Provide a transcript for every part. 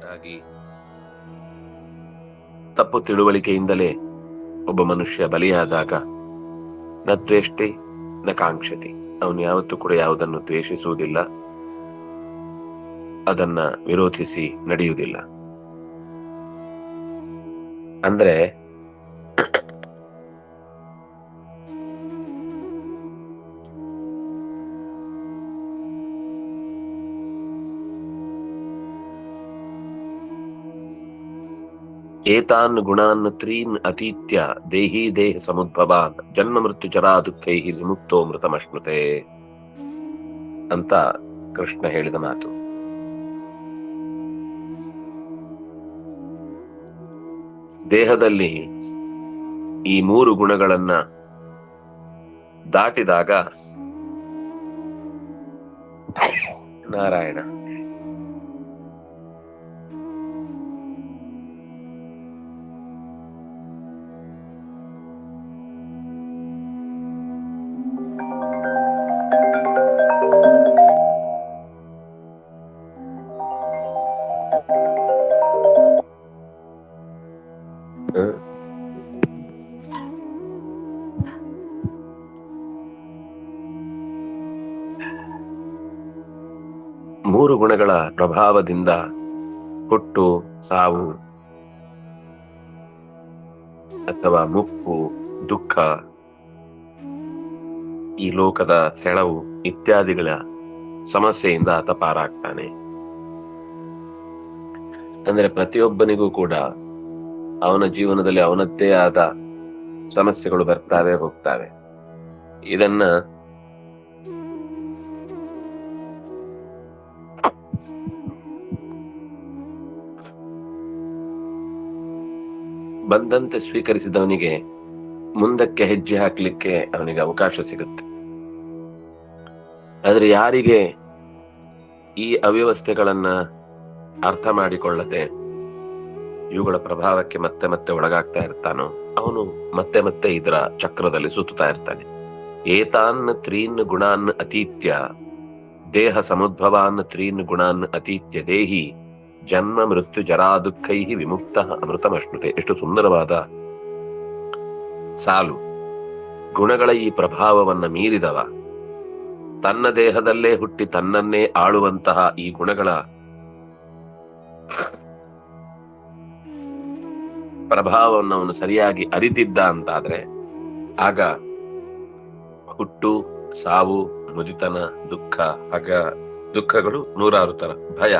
ಹಾಗಾಗಿ ತಪ್ಪು ತಿಳುವಳಿಕೆಯಿಂದಲೇ ಒಬ್ಬ ಮನುಷ್ಯ ಬಲಿಯಾದಾಗ ನ ದ್ವೇಷ್ಟಿ ನ ಕಾಂಕ್ಷತಿ, ಅವನು ಯಾವತ್ತೂ ಕೂಡ ಯಾವುದನ್ನು ದ್ವೇಷಿಸುವುದಿಲ್ಲ, ಅದನ್ನ ವಿರೋಧಿಸಿ ನಡೆಯುವುದಿಲ್ಲ. ಅಂದ್ರೆ ಏತಾನ್ ಗುಣಾನ್ ತ್ರೀನ್ ಅತೀತ್ಯ ದೇಹಿ ದೇಹ ಸಮುದ್ಭವಾನ್ ಜನ್ಮ ಮೃತ್ಯು ಜರಾ ದುಃಖೈ ವಿಮುಕ್ತೋ ಮೃತಮಶ್ನುತೆ ಅಂತ ಕೃಷ್ಣ ಹೇಳಿದ ಮಾತು. ದೇಹದಲ್ಲಿ ಈ ಮೂರು ಗುಣಗಳನ್ನ ದಾಟಿದಾಗ ನಾರಾಯಣ ಮೂರು ಗುಣಗಳ ಪ್ರಭಾವದಿಂದ ಹುಟ್ಟು, ಸಾವು ಅಥವಾ ಮುಪ್ಪು, ದುಃಖ, ಈ ಲೋಕದ ಸೆಳವು ಇತ್ಯಾದಿಗಳ ಸಮಸ್ಯೆಯಿಂದ ಆತ ಪಾರಾಗ್ತಾನೆ. ಅಂದ್ರೆ ಪ್ರತಿಯೊಬ್ಬನಿಗೂ ಕೂಡ ಅವನ ಜೀವನದಲ್ಲಿ ಅವನದ್ದೇ ಆದ ಸಮಸ್ಯೆಗಳು ಬರ್ತಾವೆ ಹೋಗ್ತಾವೆ. ಇದನ್ನ ಬಂದಂತೆ ಸ್ವೀಕರಿಸಿದವನಿಗೆ ಮುಂದಕ್ಕೆ ಹೆಜ್ಜೆ ಹಾಕ್ಲಿಕ್ಕೆ ಅವನಿಗೆ ಅವಕಾಶ ಸಿಗುತ್ತೆ. ಆದ್ರೆ ಯಾರಿಗೆ ಈ ಅವ್ಯವಸ್ಥೆಗಳನ್ನ ಅರ್ಥ ಮಾಡಿಕೊಳ್ಳದೆ ಇವುಗಳ ಪ್ರಭಾವಕ್ಕೆ ಮತ್ತೆ ಮತ್ತೆ ಒಳಗಾಗ್ತಾ ಇರ್ತಾನೋ ಅವನು ಮತ್ತೆ ಮತ್ತೆ ಇದರ ಚಕ್ರದಲ್ಲಿ ಸುತ್ತುತ್ತಾ ಇರ್ತಾನೆ. ಏತಾನ್ ತ್ರೀನ್ ಗುಣಾನ್ ಅತೀತ್ಯ ದೇಹ ಸಮುದ್ಭವಾನ್ ತ್ರೀನ್ ಗುಣಾನ್ ಅತೀತ್ಯ ದೇಹಿ ಜನ್ಮ ಮೃತ್ಯು ಜರಾ ದುಃಖೈ ವಿಮುಕ್ತ ಅಮೃತಮಶ್ನುತೆ. ಎಷ್ಟು ಸುಂದರವಾದ ಸಾಲು. ಗುಣಗಳ ಈ ಪ್ರಭಾವವನ್ನ ಮೀರಿದವ, ತನ್ನ ದೇಹದಲ್ಲೇ ಹುಟ್ಟಿ ತನ್ನನ್ನೇ ಆಳುವಂತಹ ಈ ಗುಣಗಳ ಪ್ರಭಾವವನ್ನು ಅವನು ಸರಿಯಾಗಿ ಅರಿತಿದ್ದ ಅಂತಾದ್ರೆ ಆಗ ಹುಟ್ಟು, ಸಾವು, ಮುದಿತನ, ದುಃಖ, ದುಃಖಗಳು ನೂರಾರು ತರ, ಭಯ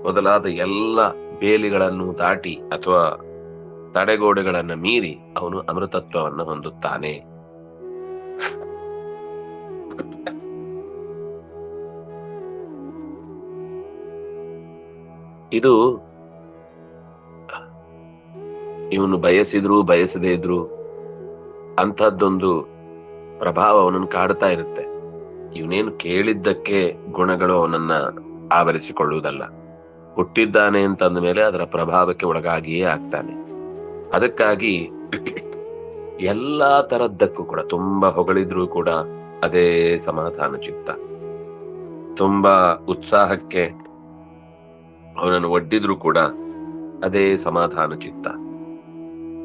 ಮೊದಲಾದ ಎಲ್ಲ ಬೇಲಿಗಳನ್ನು ದಾಟಿ ಅಥವಾ ತಡೆಗೋಡೆಗಳನ್ನ ಮೀರಿ ಅವನು ಅಮೃತತ್ವವನ್ನು ಹೊಂದುತ್ತಾನೆ. ಇದು ಇವನು ಬಯಸಿದ್ರು ಬಯಸದೇ ಇದ್ರು ಅಂಥದ್ದೊಂದು ಪ್ರಭಾವ ಅವನನ್ನು ಕಾಡ್ತಾ ಇರುತ್ತೆ. ಇವನೇನು ಕೇಳಿದ್ದಕ್ಕೆ ಗುಣಗಳು ಅವನನ್ನ ಆವರಿಸಿಕೊಳ್ಳುವುದಲ್ಲ. ಹುಟ್ಟಿದ್ದಾನೆ ಅಂತಂದ ಮೇಲೆ ಅದರ ಪ್ರಭಾವಕ್ಕೆ ಒಳಗಾಗಿಯೇ ಆಗ್ತಾನೆ. ಅದಕ್ಕಾಗಿ ಎಲ್ಲಾ ತರದ್ದಕ್ಕೂ ಕೂಡ ತುಂಬಾ ಹೊಗಳಿದ್ರೂ ಕೂಡ ಅದೇ ಸಮಾಧಾನ ಚಿತ್ತ, ತುಂಬಾ ಉತ್ಸಾಹಕ್ಕೆ ಅವನನ್ನು ಒಡ್ಡಿದ್ರು ಕೂಡ ಅದೇ ಸಮಾಧಾನ ಚಿತ್ತ,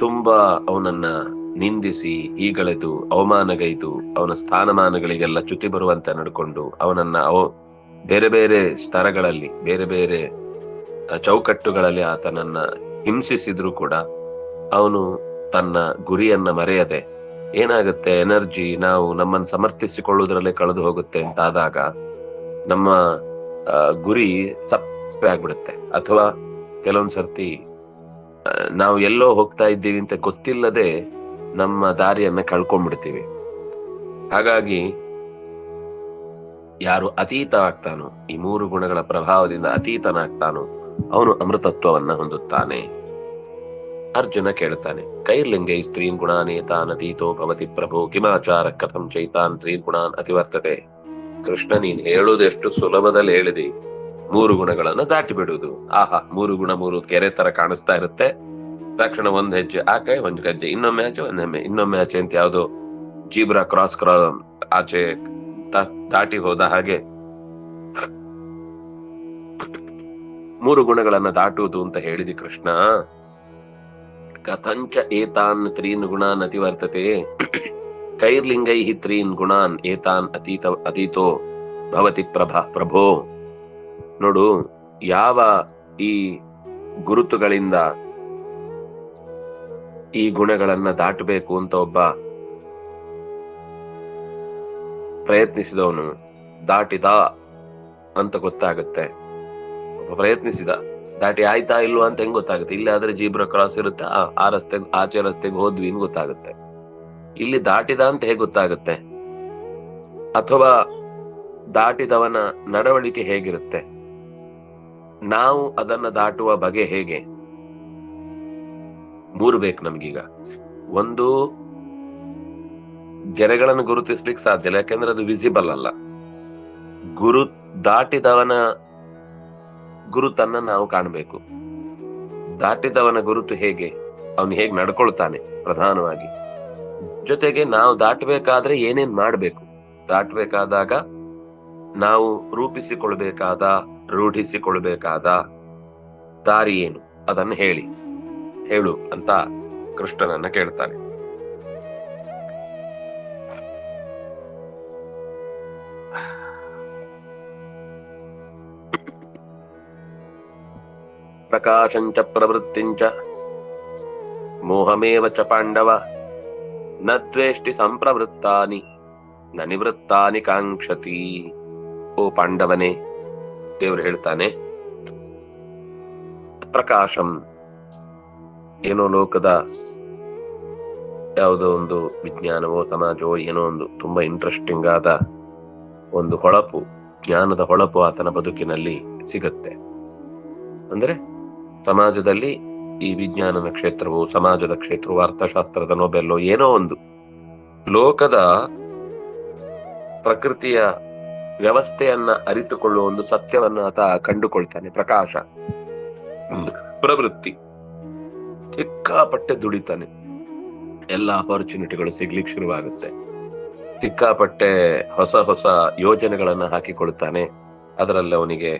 ತುಂಬಾ ಅವನನ್ನ ನಿಂದಿಸಿ ಹೀಗಳೆದು ಅವಮಾನಗೈದು ಅವನ ಸ್ಥಾನಮಾನಗಳಿಗೆಲ್ಲ ಚ್ಯುತಿ ಬರುವಂತೆ ನಡ್ಕೊಂಡು ಅವನನ್ನ ಬೇರೆ ಬೇರೆ ಸ್ತರಗಳಲ್ಲಿ ಬೇರೆ ಬೇರೆ ಚೌಕಟ್ಟುಗಳಲ್ಲಿ ಆತನನ್ನ ಹಿಂಸಿಸಿದ್ರು ಕೂಡ ಅವನು ತನ್ನ ಗುರಿಯನ್ನ ಮರೆಯದೆ, ಏನಾಗುತ್ತೆ ಎನರ್ಜಿ ನಾವು ನಮ್ಮನ್ನು ಸಮರ್ಥಿಸಿಕೊಳ್ಳುವುದರಲ್ಲೇ ಕಳೆದು ಹೋಗುತ್ತೆ ಅಂತಾದಾಗ ನಮ್ಮ ಗುರಿ ತಪ್ಪೇ ಆಗ್ಬಿಡುತ್ತೆ. ಅಥವಾ ಕೆಲವೊಂದ್ಸರ್ತಿ ನಾವು ಎಲ್ಲೋ ಹೋಗ್ತಾ ಇದ್ದೀವಿ ಅಂತ ಗೊತ್ತಿಲ್ಲದೆ ನಮ್ಮ ದಾರಿಯನ್ನ ಕಳ್ಕೊಂಡ್ಬಿಡ್ತೀವಿ. ಹಾಗಾಗಿ ಯಾರು ಅತೀತ ಆಗ್ತಾನೋ, ಈ ಮೂರು ಗುಣಗಳ ಪ್ರಭಾವದಿಂದ ಅತೀತನಾಗ್ತಾನೋ ಅವನು ಅಮೃತತ್ವವನ್ನ ಹೊಂದುತ್ತಾನೆ. ಅರ್ಜುನ ಕೇಳ್ತಾನೆ, ಕೈರ್ಲಿಂಗೈ ಸ್ತ್ರೀನ್ ಗುಣಾನೇತಾನ್ ಅತೀತೋ ಭವತಿ ಪ್ರಭೋ ಕಿಮಾಚಾರ ಕಥಂ ಚೈತಾನ್ ಸ್ತ್ರೀನ್ ಗುಣಾನ್ ಅತಿವರ್ತತೆ. ಕೃಷ್ಣ, ನೀನ್ ಹೇಳುವುದು ಎಷ್ಟು ಸುಲಭದಲ್ಲಿ ಹೇಳಿದಿ. ಮೂರು ಗುಣಗಳನ್ನ ದಾಟಿ ಬಿಡುವುದು. ಆಹಾ, ಮೂರು ಗುಣ ಮೂರು ಕೆರೆ ತರ ಕಾಣಿಸ್ತಾ ಇರುತ್ತೆ. ತಕ್ಷಣ ಒಂದ್ ಹೆಜ್ಜೆ ಆ ಕೈ, ಒಂದ್ ಹೆಜ್ಜೆ ಇನ್ನೊಮ್ಮೆ ಆಚೆ, ಇನ್ನೊಮ್ಮೆ ಆಚೆ ಅಂತ ಯಾವ್ದೋ ಜೀಬ್ರಾ ಕ್ರಾಸ್ ಆಚೆ ದಾಟಿ ಹೋದ ಹಾಗೆ ಮೂರು ಗುಣಗಳನ್ನ ದಾಟುವುದು ಅಂತ ಹೇಳಿದಿ ಕೃಷ್ಣ. ಕಥಂಚ ಏತಾನ್ ತ್ರೀನ್ ಗುಣಾನ್ ಅತಿವರ್ತತೆ ಕೈರ್ಲಿಂಗೈ ತ್ರೀನ್ ಗುಣಾನ್ ಏತಾನ್ ಅತೀತೋ ಭವತಿ ಪ್ರಭೋ. ನೋಡು, ಯಾವ ಈ ಗುರುತುಗಳಿಂದ ಈ ಗುಣಗಳನ್ನ ದಾಟಬೇಕು ಅಂತ ಒಬ್ಬ ಪ್ರಯತ್ನಿಸಿದವನು ದಾಟಿದ ಅಂತ ಗೊತ್ತಾಗುತ್ತೆ. ಒಬ್ಬ ಪ್ರಯತ್ನಿಸಿದ, ದಾಟಿ ಆಯ್ತಾ ಇಲ್ವಾ ಅಂತ ಹೆಂಗ್ ಗೊತ್ತಾಗುತ್ತೆ? ಇಲ್ಲಿ ಆದ್ರೆ ಜೀಬ್ರಾ ಕ್ರಾಸ್ ಇರುತ್ತೆ, ಆ ರಸ್ತೆಗೆ ಆಚೆ ರಸ್ತೆಗೆ ಹೋದ್ವಿ ಅಂತ ಗೊತ್ತಾಗುತ್ತೆ. ಇಲ್ಲಿ ದಾಟಿದ ಅಂತ ಹೇಗೆ ಗೊತ್ತಾಗುತ್ತೆ? ಅಥವಾ ದಾಟಿದವನ ನಡವಳಿಕೆ ಹೇಗಿರುತ್ತೆ, ನಾವು ಅದನ್ನ ದಾಟುವ ಬಗೆ ಹೇಗೆ? ಮೂರು ಬೇಕು ನಮ್ಗೀಗ. ಒಂದು, ಗೆರೆಗಳನ್ನು ಗುರುತಿಸ್ಲಿಕ್ಕೆ ಸಾಧ್ಯ ಇಲ್ಲ, ಯಾಕಂದ್ರೆ ಅದು ವಿಸಿಬಲ್ ಅಲ್ಲ. ದಾಟಿದವನ ಗುರುತನ್ನ ನಾವು ಕಾಣಬೇಕು. ದಾಟಿದವನ ಗುರುತು ಹೇಗೆ, ಅವನು ಹೇಗೆ ನಡ್ಕೊಳ್ತಾನೆ ಪ್ರಧಾನವಾಗಿ. ಜೊತೆಗೆ ನಾವು ದಾಟಬೇಕಾದ್ರೆ ಏನೇನ್ ಮಾಡ್ಬೇಕು, ದಾಟಬೇಕಾದಾಗ ನಾವು ರೂಢಿಸಿಕೊಳ್ಬೇಕಾದ ದಾರಿ ಏನು, ಅದನ್ನು ಹೇಳು ಅಂತ ಕೃಷ್ಣನನ್ನ ಕೇಳ್ತಾನೆ. ಪ್ರಕಾಶಂಚ ಪ್ರವೃತ್ತಿಂಚ ಮೋಹಮೇವ ಚ ಪಾಂಡವ ನ ದ್ವೇಷ್ಟಿ ಸಂಪ್ರವೃತ್ತಾನಿ ನ ನಿವೃತ್ತಾನಿ ಕಾಂಕ್ಷತಿ. ಓ ಪಾಂಡವನೇ, ದೇವರು ಹೇಳ್ತಾನೆ, ಪ್ರಕಾಶಂ ಏನೋ ಲೋಕದ ಯಾವುದೋ ಒಂದು ವಿಜ್ಞಾನವೋ ಸಮಾಜವೋ ಏನೋ ಒಂದು ತುಂಬಾ ಇಂಟ್ರೆಸ್ಟಿಂಗ್ ಆದ ಒಂದು ಹೊಳಪು, ಜ್ಞಾನದ ಹೊಳಪು ಆತನ ಬದುಕಿನಲ್ಲಿ ಸಿಗತ್ತೆ. ಅಂದ್ರೆ ಸಮಾಜದಲ್ಲಿ ಈ ವಿಜ್ಞಾನದ ಕ್ಷೇತ್ರವು, ಸಮಾಜದ ಕ್ಷೇತ್ರವು, ಅರ್ಥಶಾಸ್ತ್ರದ ನೊಬೆಲ್ಲೋ ಏನೋ ಒಂದು ಲೋಕದ ಪ್ರಕೃತಿಯ ವ್ಯವಸ್ಥೆಯನ್ನ ಅರಿತುಕೊಳ್ಳುವ ಒಂದು ಸತ್ಯವನ್ನ ಆತ ಕಂಡುಕೊಳ್ತಾನೆ. ಪ್ರಕಾಶ, ಪ್ರವೃತ್ತಿ, ಸಿಕ್ಕಾಪಟ್ಟೆ ದುಡಿತಾನೆ, ಎಲ್ಲ ಅಪರ್ಚುನಿಟಿಗಳು ಸಿಗ್ಲಿಕ್ಕೆ ಶುರುವಾಗುತ್ತೆ. ಸಿಕ್ಕಾಪಟ್ಟೆ ಹೊಸ ಯೋಜನೆಗಳನ್ನ ಹಾಕಿಕೊಳ್ತಾನೆ, ಅದರಲ್ಲಿ ಅವನಿಗೆ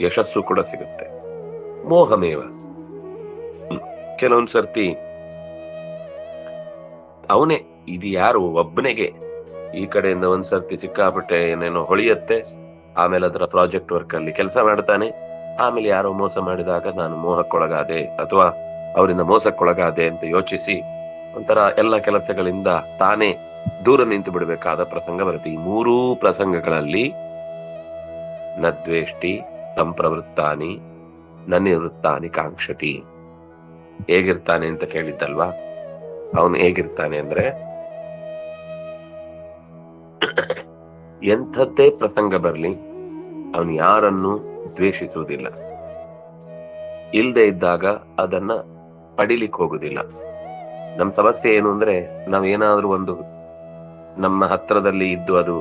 ಯಶಸ್ಸು ಕೂಡ ಸಿಗುತ್ತೆ. ಮೋಹಮೇವ, ಕೆಲವೊಂದ್ ಸರ್ತಿ ಅವನೇ, ಇದು ಯಾರು ಒಬ್ಬನಿಗೆ ಈ ಕಡೆಯಿಂದ ಒಂದ್ಸರ್ತಿ ಸಿಕ್ಕಾಪಟ್ಟೆ ಏನೇನೋ ಹೊಳಿಯತ್ತೆ, ಆಮೇಲೆ ಅದರ ಪ್ರಾಜೆಕ್ಟ್ ವರ್ಕ್ ಅಲ್ಲಿ ಕೆಲಸ ಮಾಡ್ತಾನೆ, ಆಮೇಲೆ ಯಾರೋ ಮೋಸ ಮಾಡಿದಾಗ ನಾನು ಮೋಹಕ್ಕೊಳಗಾದೆ ಅಥವಾ ಅವರಿಂದ ಮೋಸಕ್ಕೊಳಗಾದೆ ಅಂತ ಯೋಚಿಸಿ ಒಂಥರ ಎಲ್ಲ ಕೆಲಸಗಳಿಂದ ತಾನೇ ದೂರ ನಿಂತು ಬಿಡಬೇಕಾದ ಪ್ರಸಂಗ ಬರುತ್ತೆ. ಈ ಮೂರೂ ಪ್ರಸಂಗಗಳಲ್ಲಿ ನ ದ್ವೇಷ್ಟಿ ಸಂಪ್ರವೃತ್ತಾನಿ ನ ನಿವೃತ್ತಾನಿ ಕಾಂಕ್ಷತಿ. ಹೇಗಿರ್ತಾನೆ ಅಂತ ಕೇಳಿದ್ದಲ್ವಾ, ಅವನು ಹೇಗಿರ್ತಾನೆ ಅಂದ್ರೆ ಎಂಥದ್ದೇ ಪ್ರಸಂಗ ಬರ್ಲಿ ಅವನು ಯಾರನ್ನು ದ್ವೇಷಿಸುವುದಿಲ್ಲ, ಇಲ್ಲದೆ ಇದ್ದಾಗ ಅದನ್ನ ಪಡಿಲಿಕ್ಕೆ ಹೋಗುದಿಲ್ಲ. ನಮ್ ಸಮಸ್ಯೆ ಏನು ಅಂದ್ರೆ, ನಾವೇನಾದ್ರೂ ಒಂದು ನಮ್ಮ ಹತ್ರದಲ್ಲಿ ಇದ್ದು ಅದು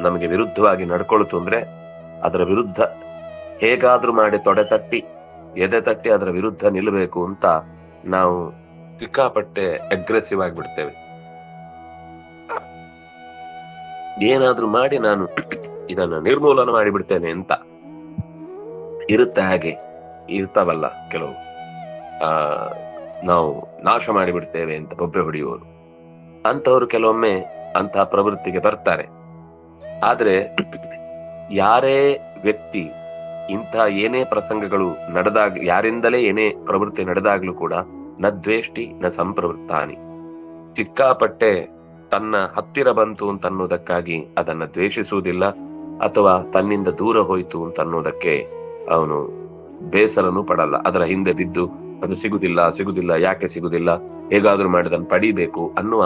ನಮಗೆ ವಿರುದ್ಧವಾಗಿ ನಡ್ಕೊಳ್ತು ಅಂದ್ರೆ ಅದರ ವಿರುದ್ಧ ಹೇಗಾದ್ರೂ ಮಾಡಿ ಎದೆ ತಟ್ಟಿ ಅದರ ವಿರುದ್ಧ ನಿಲ್ಲಬೇಕು ಅಂತ ನಾವು ಸಿಕ್ಕಾಪಟ್ಟೆ ಅಗ್ರೆಸಿವ್ ಆಗಿಬಿಡ್ತೇವೆ. ಏನಾದ್ರೂ ಮಾಡಿ ನಾನು ಇದನ್ನ ನಿರ್ಮೂಲನ ಮಾಡಿಬಿಡ್ತೇನೆ ಅಂತ ಇರುತ್ತೆ. ಹಾಗೆ ಇರ್ತಾವಲ್ಲ ಕೆಲವು, ನಾವು ನಾಶ ಮಾಡಿಬಿಡ್ತೇವೆ ಅಂತ ಬೊಬ್ಬೆ ಹೊಡೆಯುವರು, ಅಂತವರು ಕೆಲವೊಮ್ಮೆ ಅಂತಹ ಪ್ರವೃತ್ತಿಗೆ ಬರ್ತಾರೆ. ಆದ್ರೆ ಯಾರೇ ವ್ಯಕ್ತಿ ಇಂತಹ ಏನೇ ಪ್ರಸಂಗಗಳು ನಡೆದಾಗ, ಯಾರಿಂದಲೇ ಏನೇ ಪ್ರವೃತ್ತಿ ನಡೆದಾಗ್ಲೂ ಕೂಡ ನ ದ್ವೇಷ್ಟಿ ನ ಸಂಪ್ರವೃತ್ತಾನಿ, ಸಿಕ್ಕಾಪಟ್ಟೆ ತನ್ನ ಹತ್ತಿರ ಬಂತು ಅಂತ ಅನ್ನೋದಕ್ಕಾಗಿ ಅದನ್ನ ದ್ವೇಷಿಸುವುದಿಲ್ಲ, ಅಥವಾ ತನ್ನಿಂದ ದೂರ ಹೋಯ್ತು ಅಂತ ಅನ್ನೋದಕ್ಕೆ ಅವನು ಬೇಸರನೂ ಪಡಲ್ಲ. ಅದರ ಹಿಂದೆ ಬಿದ್ದು ಅದು ಸಿಗುದಿಲ್ಲ, ಯಾಕೆ ಸಿಗುದಿಲ್ಲ, ಹೇಗಾದ್ರೂ ಮಾಡಿದನ್ನು ಪಡಿಬೇಕು ಅನ್ನುವ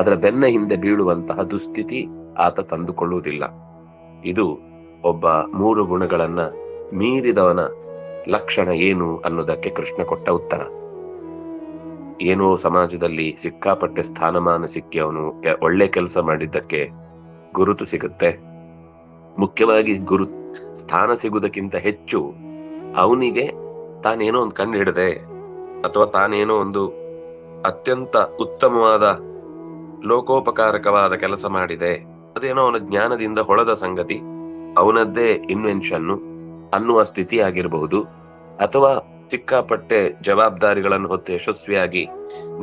ಅದರ ಬೆನ್ನ ಹಿಂದೆ ಬೀಳುವಂತಹ ದುಸ್ಥಿತಿ ಆತ ತಂದುಕೊಳ್ಳುವುದಿಲ್ಲ. ಇದು ಒಬ್ಬ ಮೂರು ಗುಣಗಳನ್ನ ಮೀರಿದವನ ಲಕ್ಷಣ ಏನು ಅನ್ನೋದಕ್ಕೆ ಕೃಷ್ಣ ಕೊಟ್ಟ ಉತ್ತರ. ಏನೋ ಸಮಾಜದಲ್ಲಿ ಸಿಕ್ಕಾಪಟ್ಟೆ ಸ್ಥಾನಮಾನ ಸಿಕ್ಕಿ ಅವನು ಒಳ್ಳೆ ಕೆಲಸ ಮಾಡಿದ್ದಕ್ಕೆ ಗುರುತು ಸಿಗುತ್ತೆ. ಮುಖ್ಯವಾಗಿ ಸ್ಥಾನ ಸಿಗುವುದಕ್ಕಿಂತ ಹೆಚ್ಚು ಅವನಿಗೆ ತಾನೇನೋ ಒಂದು ಕಂಡು ಹಿಡದೆ, ಅಥವಾ ತಾನೇನೋ ಒಂದು ಅತ್ಯಂತ ಉತ್ತಮವಾದ ಲೋಕೋಪಕಾರಕವಾದ ಕೆಲಸ ಮಾಡಿದೆ, ಅದೇನೋ ಅವನ ಜ್ಞಾನದಿಂದ ಹೊಳೆದ ಸಂಗತಿ, ಅವನದ್ದೇ ಇನ್ವೆನ್ಷನ್ನು ಅನ್ನುವ ಸ್ಥಿತಿ ಆಗಿರಬಹುದು. ಅಥವಾ ಸಿಕ್ಕಾಪಟ್ಟೆ ಜವಾಬ್ದಾರಿಗಳನ್ನು ಹೊತ್ತು ಯಶಸ್ವಿಯಾಗಿ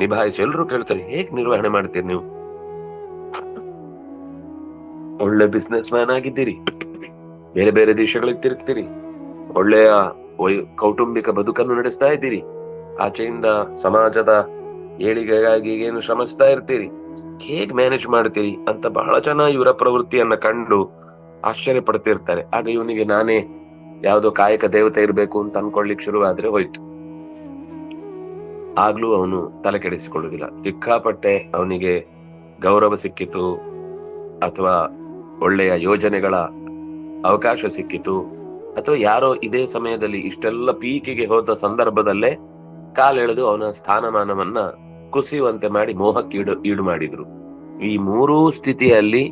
ನಿಭಾಯಿಸಿ ಎಲ್ರು ಕೇಳ್ತಾರೆ, ಹೇಗ್ ನಿರ್ವಹಣೆ ಮಾಡ್ತೀರಿ ನೀವು? ಒಳ್ಳೆ ಬಿಸ್ನೆಸ್ ಮ್ಯಾನ್ ಆಗಿದ್ದೀರಿ, ಬೇರೆ ಬೇರೆ ದೇಶಗಳಿಗೆ ತಿರುಗ್ತೀರಿ, ಒಳ್ಳೆಯ ಕೌಟುಂಬಿಕ ಬದುಕನ್ನು ನಡೆಸ್ತಾ ಇದ್ದೀರಿ, ಆಚೆಯಿಂದ ಸಮಾಜದ ಏಳಿಗೆಗಾಗಿ ಏನು ಶ್ರಮಿಸ್ತಾ ಇರ್ತೀರಿ, ಹೇಗ್ ಮ್ಯಾನೇಜ್ ಮಾಡ್ತೀರಿ ಅಂತ ಬಹಳ ಜನ ಇವರ ಪ್ರವೃತ್ತಿಯನ್ನ ಕಂಡು ಆಶ್ಚರ್ಯ ಪಡ್ತಿರ್ತಾರೆ. ಆಗ ಇವನಿಗೆ ನಾನೇ ಯಾವ್ದೋ ಕಾಯಕ ದೇವತೆ ಇರ್ಬೇಕು ಅಂತ ಅನ್ಕೊಳ್ಳಿಕ್ ಶುರುವಾದ್ರೆ ಹೋಯ್ತು. ಆಗ್ಲೂ ಅವನು ತಲೆ ಕೆಡಿಸಿಕೊಳ್ಳುವುದಿಲ್ಲ. ಸಿಕ್ಕಾಪಟ್ಟೆ ಅವನಿಗೆ ಗೌರವ ಸಿಕ್ಕಿತು ಅಥವಾ ಒಳ್ಳೆಯ ಯೋಜನೆಗಳ ಅವಕಾಶ ಸಿಕ್ಕಿತು ಅಥವಾ ಯಾರೋ ಇದೇ ಸಮಯದಲ್ಲಿ ಇಷ್ಟೆಲ್ಲ ಪೀಕಿಗೆ ಹೋದ ಸಂದರ್ಭದಲ್ಲೇ ಕಾಲೆಳೆದು ಅವನ ಸ್ಥಾನಮಾನವನ್ನ ಕುಸಿಯುವಂತೆ ಮಾಡಿ ಮೋಹಕ್ಕೆ ಈಡು ಮಾಡಿದ್ರು. ಈ ಮೂರೂ ಸ್ಥಿತಿಯಲ್ಲಿ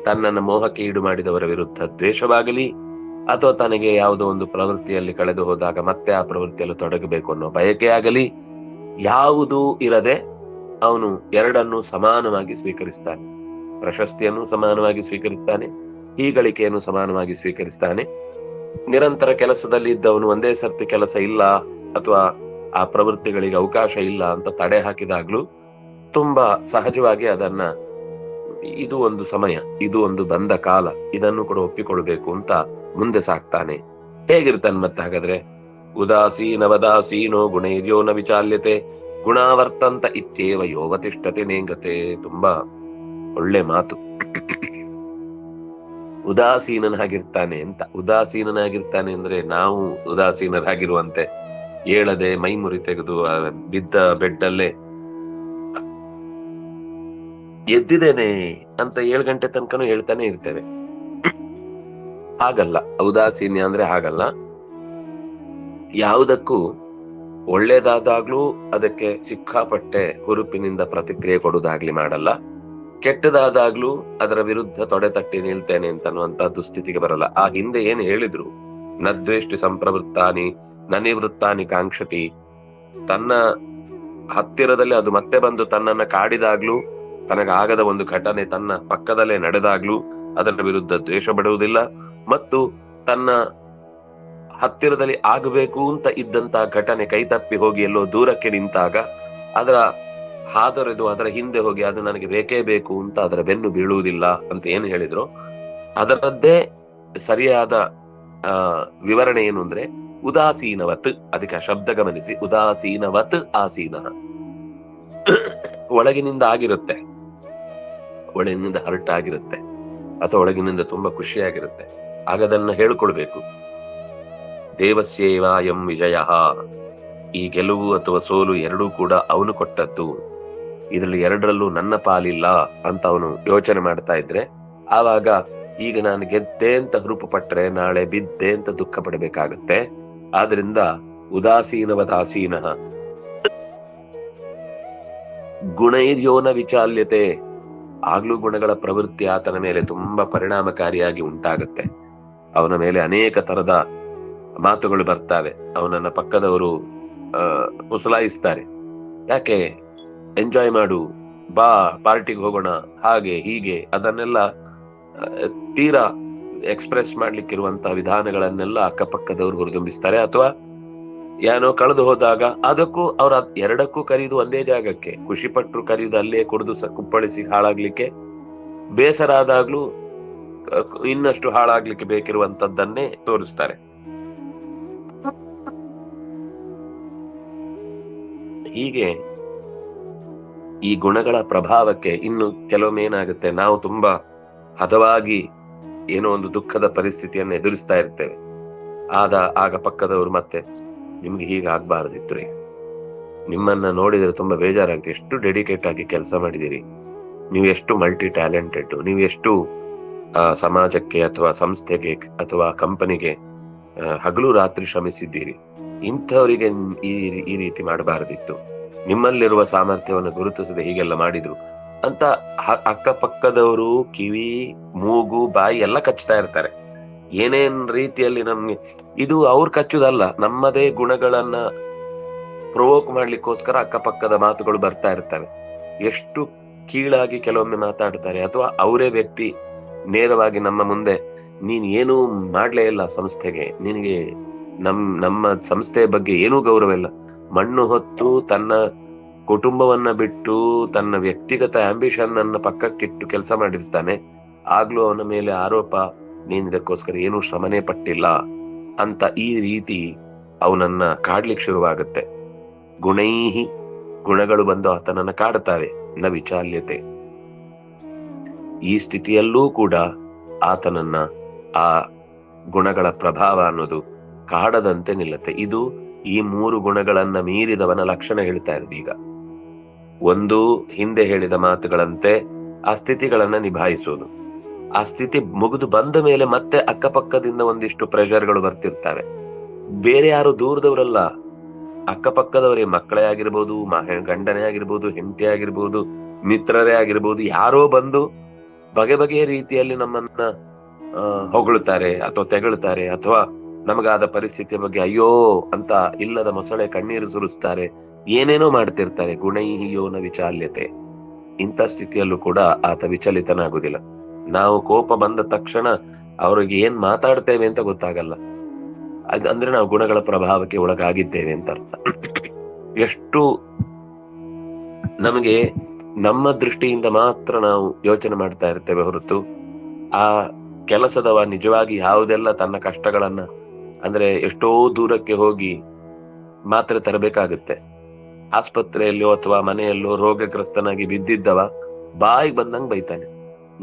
ತನ್ನನ್ನು ಮೋಹಕ್ಕೆ ಈಡು ಮಾಡಿದವರ ವಿರುದ್ಧ ದ್ವೇಷವಾಗಲಿ ಅಥವಾ ತನಗೆ ಯಾವುದೋ ಒಂದು ಪ್ರವೃತ್ತಿಯಲ್ಲಿ ಕಳೆದು ಹೋದಾಗ ಮತ್ತೆ ಆ ಪ್ರವೃತ್ತಿಯಲ್ಲಿ ತೊಡಗಬೇಕು ಅನ್ನೋ ಬಯಕೆ ಆಗಲಿ ಯಾವುದೂ ಇರದೆ ಅವನು ಎರಡನ್ನೂ ಸಮಾನವಾಗಿ ಸ್ವೀಕರಿಸ್ತಾನೆ. ಪ್ರಶಸ್ತಿಯನ್ನು ಸಮಾನವಾಗಿ ಸ್ವೀಕರಿಸ್ತಾನೆ, ಹೀಗಳಿಕೆಯನ್ನು ಸಮಾನವಾಗಿ ಸ್ವೀಕರಿಸ್ತಾನೆ. ನಿರಂತರ ಕೆಲಸದಲ್ಲಿ ಇದ್ದವನು ಒಂದೇ ಸರ್ತಿ ಕೆಲಸ ಇಲ್ಲ ಅಥವಾ ಆ ಪ್ರವೃತ್ತಿಗಳಿಗೆ ಅವಕಾಶ ಇಲ್ಲ ಅಂತ ತಡೆ ಹಾಕಿದಾಗ್ಲೂ ತುಂಬಾ ಸಹಜವಾಗಿ ಅದನ್ನ ಇದು ಒಂದು ಸಮಯ, ಇದು ಒಂದು ಬಂದ ಕಾಲ, ಇದನ್ನು ಕೂಡ ಒಪ್ಪಿಕೊಳ್ಬೇಕು ಅಂತ ಮುಂದೆ ಸಾಕ್ತಾನೆ. ಹೇಗಿರ್ತಾನೆ ಮತ್ತೆ ಹಾಗಾದ್ರೆ? ಉದಾಸೀನವದಾಸೀನೋ ಗುಣೈರ್ಯೋ ನ ವಿಚಾಲ್ಯತೆ ಗುಣಾವರ್ತಂತ ಇತ್ಯೇವ ಯೋವತಿಷ್ಠತೆ ನೇಂಗತೆ. ತುಂಬಾ ಒಳ್ಳೆ ಮಾತು. ಉದಾಸೀನನಾಗಿರ್ತಾನೆ ಅಂತ. ಉದಾಸೀನನಾಗಿರ್ತಾನೆ ಅಂದ್ರೆ ನಾವು ಉದಾಸೀನರಾಗಿರುವಂತೆ ಏಳದೆ ಮೈ ಮುರಿ ತೆಗೆದು ಬಿದ್ದ ಬೆಡ್ಡಲ್ಲೇ ಎದ್ದಿದ್ದೇನೆ ಅಂತ 7 ಗಂಟೆ ತನಕನೂ ಹೇಳ್ತಾನೆ ಇರ್ತೇವೆ. ಹಾಗಲ್ಲ, ಔದಾಸೀನ್ಯ ಅಂದ್ರೆ ಹಾಗಲ್ಲ. ಯಾವುದಕ್ಕೂ ಒಳ್ಳೇದಾದಾಗ್ಲೂ ಅದಕ್ಕೆ ಸಿಕ್ಕಾಪಟ್ಟೆ ಹುರುಪಿನಿಂದ ಪ್ರತಿಕ್ರಿಯೆ ಕೊಡುವುದಾಗ್ಲಿ ಮಾಡಲ್ಲ. ಕೆಟ್ಟದಾದಾಗ್ಲೂ ಅದರ ವಿರುದ್ಧ ತೊಡೆ ತಟ್ಟಿ ನಿಲ್ತೇನೆ ಅಂತನ್ನುವಂತ ದುಸ್ಥಿತಿಗೆ ಬರಲ್ಲ. ಆ ಹಿಂದೆ ಏನ್ ಹೇಳಿದ್ರು, ನದ್ವೇಷ್ಟಿ ಸಂಪ್ರವೃತ್ತಾನಿ ನನಿವೃತ್ತಾನಿ ಕಾಂಕ್ಷತಿ. ತನ್ನ ಹತ್ತಿರದಲ್ಲಿ ಅದು ಮತ್ತೆ ಬಂದು ತನ್ನನ್ನ ಕಾಡಿದಾಗ್ಲೂ, ತನಗಾಗದ ಒಂದು ಘಟನೆ ತನ್ನ ಪಕ್ಕದಲ್ಲೇ ನಡೆದಾಗ್ಲೂ ಅದರ ವಿರುದ್ಧ ದ್ವೇಷ ಪಡುವುದಿಲ್ಲ. ಮತ್ತು ತನ್ನ ಹತ್ತಿರದಲ್ಲಿ ಆಗಬೇಕು ಅಂತ ಇದ್ದಂತಹ ಘಟನೆ ಕೈತಪ್ಪಿ ಹೋಗಿ ಎಲ್ಲೋ ದೂರಕ್ಕೆ ನಿಂತಾಗ ಅದರ ಹಾದೊರೆದು ಅದರ ಹಿಂದೆ ಹೋಗಿ ಅದು ನನಗೆ ಬೇಕೇ ಬೇಕು ಅಂತ ಅದರ ಬೆನ್ನು ಬೀಳುವುದಿಲ್ಲ ಅಂತ ಏನು ಹೇಳಿದ್ರು, ಅದರದ್ದೇ ಸರಿಯಾದ ವಿವರಣೆ ಏನು ಅಂದ್ರೆ ಉದಾಸೀನವತ್. ಅದಕ್ಕೆ ಆ ಶಬ್ದ ಗಮನಿಸಿ, ಉದಾಸೀನವತ್ ಆಸೀನ. ಒಳಗಿನಿಂದ ಆಗಿರುತ್ತೆ, ಒಳಗಿನಿಂದ ಹರ್ಟ್ ಆಗಿರುತ್ತೆ ಅಥವಾ ಒಳಗಿನಿಂದ ತುಂಬಾ ಖುಷಿಯಾಗಿರುತ್ತೆ, ಆಗ ಅದನ್ನ ಹೇಳ್ಕೊಳ್ಬೇಕು. ದೇವಸ್ಯೇವಾಯಂ ವಿಜಯ. ಈ ಗೆಲುವು ಅಥವಾ ಸೋಲು ಎರಡೂ ಕೂಡ ಅವನು ಕೊಟ್ಟದ್ದು, ಇದರಲ್ಲಿ ಎರಡರಲ್ಲೂ ನನ್ನ ಪಾಲಿಲ್ಲ ಅಂತ ಅವನು ಯೋಚನೆ ಮಾಡ್ತಾ ಇದ್ರೆ ಆವಾಗ ಈಗ ನಾನು ಗೆದ್ದೆ ಅಂತ ಹುರುಪು ಪಟ್ರೆ ನಾಳೆ ಬಿದ್ದೆ ಅಂತ ದುಃಖ ಪಡಬೇಕಾಗತ್ತೆ. ಆದ್ರಿಂದ ಉದಾಸೀನವದಾಸೀನ ಗುಣೈರ್ಯೋನ ವಿಚಾಲ್ಯತೆ. ಆಗ್ಲೂ ಗುಣಗಳ ಪ್ರವೃತ್ತಿ ಆತನ ಮೇಲೆ ತುಂಬಾ ಪರಿಣಾಮಕಾರಿಯಾಗಿ ಉಂಟಾಗತ್ತೆ. ಅವನ ಮೇಲೆ ಅನೇಕ ತರದ ಮಾತುಗಳು ಬರ್ತಾವೆ. ಅವನನ್ನ ಪಕ್ಕದವರು ಪುಸಲಾಯಿಸ್ತಾರೆ, ಯಾಕೆ ಎಂಜಾಯ್ ಮಾಡು, ಬಾ ಪಾರ್ಟಿಗೆ ಹೋಗೋಣ, ಹಾಗೆ ಹೀಗೆ. ಅದನ್ನೆಲ್ಲ ತೀರಾ ಎಕ್ಸ್ಪ್ರೆಸ್ ಮಾಡ್ಲಿಕ್ಕಿರುವಂತಹ ವಿಧಾನಗಳನ್ನೆಲ್ಲ ಅಕ್ಕಪಕ್ಕದವ್ರು ಹುರಿದುಂಬಿಸ್ತಾರೆ. ಅಥವಾ ಏನೋ ಕಳೆದು ಹೋದಾಗ ಅದಕ್ಕೂ ಅವ್ರ ಎರಡಕ್ಕೂ ಕರೀದು ಒಂದೇ ಜಾಗಕ್ಕೆ, ಖುಷಿ ಪಟ್ರು ಕರೀದು ಅಲ್ಲೇ ಕುಡಿದು ಕುಪ್ಪಳಿಸಿ ಹಾಳಾಗ್ಲಿಕ್ಕೆ, ಬೇಸರ ಆದಾಗ್ಲೂ ಇನ್ನಷ್ಟು ಹಾಳಾಗ್ಲಿಕ್ಕೆ ಬೇಕಿರುವಂತದ್ದನ್ನೇ ತೋರಿಸ್ತಾರೆ. ಹೀಗೆ ಈ ಗುಣಗಳ ಪ್ರಭಾವಕ್ಕೆ ಇನ್ನು ಕೆಲವೊಮ್ಮೆ ಏನಾಗುತ್ತೆ, ನಾವು ತುಂಬಾ ಹದವಾಗಿ ಏನೋ ಒಂದು ದುಃಖದ ಪರಿಸ್ಥಿತಿಯನ್ನು ಎದುರಿಸ್ತಾ ಇರ್ತೇವೆ. ಆಗ ಪಕ್ಕದವರು ಮತ್ತೆ ನಿಮ್ಗೆ ಹೀಗಾಗ್ಬಾರ್ದಿತ್ತು, ನಿಮ್ಮನ್ನ ನೋಡಿದ್ರೆ ತುಂಬಾ ಬೇಜಾರಾಗುತ್ತೆ, ಎಷ್ಟು ಡೆಡಿಕೇಟ್ ಆಗಿ ಕೆಲಸ ಮಾಡಿದಿರಿ, ನೀವು ಎಷ್ಟು ಮಲ್ಟಿ ಟ್ಯಾಲೆಂಟೆಡ್, ನೀವು ಎಷ್ಟು ಸಮಾಜಕ್ಕೆ ಅಥವಾ ಸಂಸ್ಥೆಗೆ ಅಥವಾ ಕಂಪನಿಗೆ ಹಗಲು ರಾತ್ರಿ ಶ್ರಮಿಸಿದ್ದೀರಿ, ಇಂಥವರಿಗೆ ಈ ರೀತಿ ಮಾಡಬಾರದಿತ್ತು, ನಿಮ್ಮಲ್ಲಿರುವ ಸಾಮರ್ಥ್ಯವನ್ನು ಗುರುತಿಸದೆ ಹೀಗೆಲ್ಲ ಮಾಡಿದ್ರು ಅಂತ ಅಕ್ಕಪಕ್ಕದವರು ಕಿವಿ ಮೂಗು ಬಾಯಿ ಎಲ್ಲ ಕಚ್ತಾ ಇರ್ತಾರೆ. ಏನೇನ್ ರೀತಿಯಲ್ಲಿ ನಮ್ಗೆ ಇದು ಅವ್ರು ಕಚ್ಚುದಲ್ಲ, ನಮ್ಮದೇ ಗುಣಗಳನ್ನ ಪ್ರೊವೋಕ್ ಮಾಡ್ಲಿಕ್ಕೋಸ್ಕರ ಅಕ್ಕಪಕ್ಕದ ಮಾತುಗಳು ಬರ್ತಾ ಇರ್ತವೆ. ಎಷ್ಟು ಕೀಳಾಗಿ ಕೆಲವೊಮ್ಮೆ ಮಾತಾಡ್ತಾರೆ, ಅಥವಾ ಅವರೇ ವ್ಯಕ್ತಿ ನೇರವಾಗಿ ನಮ್ಮ ಮುಂದೆ ನೀನ್ ಏನೂ ಮಾಡ್ಲೇ ಇಲ್ಲ ಸಂಸ್ಥೆಗೆ, ನಿನಗೆ ನಮ್ಮ ಸಂಸ್ಥೆಯ ಬಗ್ಗೆ ಏನೂ ಗೌರವ ಇಲ್ಲ. ಮಣ್ಣು ಹೊತ್ತು ತನ್ನ ಕುಟುಂಬವನ್ನ ಬಿಟ್ಟು ತನ್ನ ವ್ಯಕ್ತಿಗತ ಆಂಬಿಷನ್ ಅನ್ನ ಪಕ್ಕಕ್ಕಿಟ್ಟು ಕೆಲಸ ಮಾಡಿರ್ತಾನೆ. ಆಗ್ಲೂ ಅವನ ಮೇಲೆ ಆರೋಪ, ನೀನ್ ಇದಕ್ಕೋಸ್ಕರ ಏನೂ ಶ್ರಮನೇ ಪಟ್ಟಿಲ್ಲ ಅಂತ ಈ ರೀತಿ ಅವನನ್ನ ಕಾಡ್ಲಿಕ್ಕೆ ಶುರುವಾಗುತ್ತೆ. ಗುಣೈಹಿ, ಗುಣಗಳು ಬಂದು ಆತನನ್ನ ಕಾಡುತ್ತವೆ. ನ ವಿಚಾಲ್ಯತೆ, ಈ ಸ್ಥಿತಿಯಲ್ಲೂ ಕೂಡ ಆತನನ್ನ ಆ ಗುಣಗಳ ಪ್ರಭಾವ ಅನ್ನೋದು ಕಾಡದಂತೆ ನಿಲ್ಲುತ್ತೆ. ಇದು ಈ 3 ಗುಣಗಳನ್ನ ಮೀರಿದವನ ಲಕ್ಷಣ ಹೇಳ್ತಾ ಇರೋದು ಈಗ. ಒಂದು, ಹಿಂದೆ ಹೇಳಿದ ಮಾತುಗಳಂತೆ ಆ ಸ್ಥಿತಿಗಳನ್ನ ನಿಭಾಯಿಸೋದು. ಆ ಸ್ಥಿತಿ ಮುಗಿದು ಬಂದ ಮೇಲೆ ಮತ್ತೆ ಅಕ್ಕಪಕ್ಕದಿಂದ ಒಂದಿಷ್ಟು ಪ್ರೆಷರ್ಗಳು ಬರ್ತಿರ್ತವೆ. ಬೇರೆ ಯಾರು ದೂರದವರಲ್ಲ, ಅಕ್ಕಪಕ್ಕದವರೇ, ಮಕ್ಕಳೇ ಆಗಿರ್ಬೋದು, ಗಂಡನೇ ಆಗಿರ್ಬೋದು, ಹೆಂಡತಿ ಆಗಿರ್ಬೋದು, ಮಿತ್ರರೇ ಆಗಿರ್ಬೋದು, ಯಾರೋ ಬಂದು ಬಗೆ ಬಗೆಯ ರೀತಿಯಲ್ಲಿ ನಮ್ಮನ್ನ ಹೊಗಳುತ್ತಾರೆ ಅಥವಾ ತೆಗಳುತ್ತಾರೆ, ಅಥವಾ ನಮಗಾದ ಪರಿಸ್ಥಿತಿಯ ಬಗ್ಗೆ ಅಯ್ಯೋ ಅಂತ ಇಲ್ಲದ ಮೊಸಳೆ ಕಣ್ಣೀರು ಸುರಿಸ್ತಾರೆ, ಏನೇನೋ ಮಾಡ್ತಿರ್ತಾರೆ. ಗುಣೈಹಿಯೋನ ವಿಚಾಲ್ಯತೆ. ಇಂಥ ಸ್ಥಿತಿಯಲ್ಲೂ ಕೂಡ ಆತ ವಿಚಲಿತನಾಗುವುದಿಲ್ಲ. ನಾವು ಕೋಪ ಬಂದ ತಕ್ಷಣ ಅವ್ರಿಗೆ ಏನ್ ಮಾತಾಡ್ತೇವೆ ಅಂತ ಗೊತ್ತಾಗಲ್ಲ. ಅಂದ್ರೆ ನಾವು ಗುಣಗಳ ಪ್ರಭಾವಕ್ಕೆ ಒಳಗಾಗಿದ್ದೇವೆ ಅಂತ ಅರ್ಥ. ಎಷ್ಟು ನಮಗೆ ನಮ್ಮ ದೃಷ್ಟಿಯಿಂದ ಮಾತ್ರ ನಾವು ಯೋಚನೆ ಮಾಡ್ತಾ ಇರ್ತೇವೆ ಹೊರತು ಆ ಕೆಲಸದವ ನಿಜವಾಗಿ ಯಾವುದೆಲ್ಲ ತನ್ನ ಕಷ್ಟಗಳನ್ನ, ಅಂದ್ರೆ ಎಷ್ಟೋ ದೂರಕ್ಕೆ ಹೋಗಿ ಮಾತ್ರೆ ತರಬೇಕಾಗುತ್ತೆ. ಆಸ್ಪತ್ರೆಯಲ್ಲೋ ಅಥವಾ ಮನೆಯಲ್ಲೋ ರೋಗಗ್ರಸ್ತನಾಗಿ ಬಿದ್ದಿದ್ದವ ಬಾಯಿಗೆ ಬಂದಂಗ್ ಬೈತಾನೆ.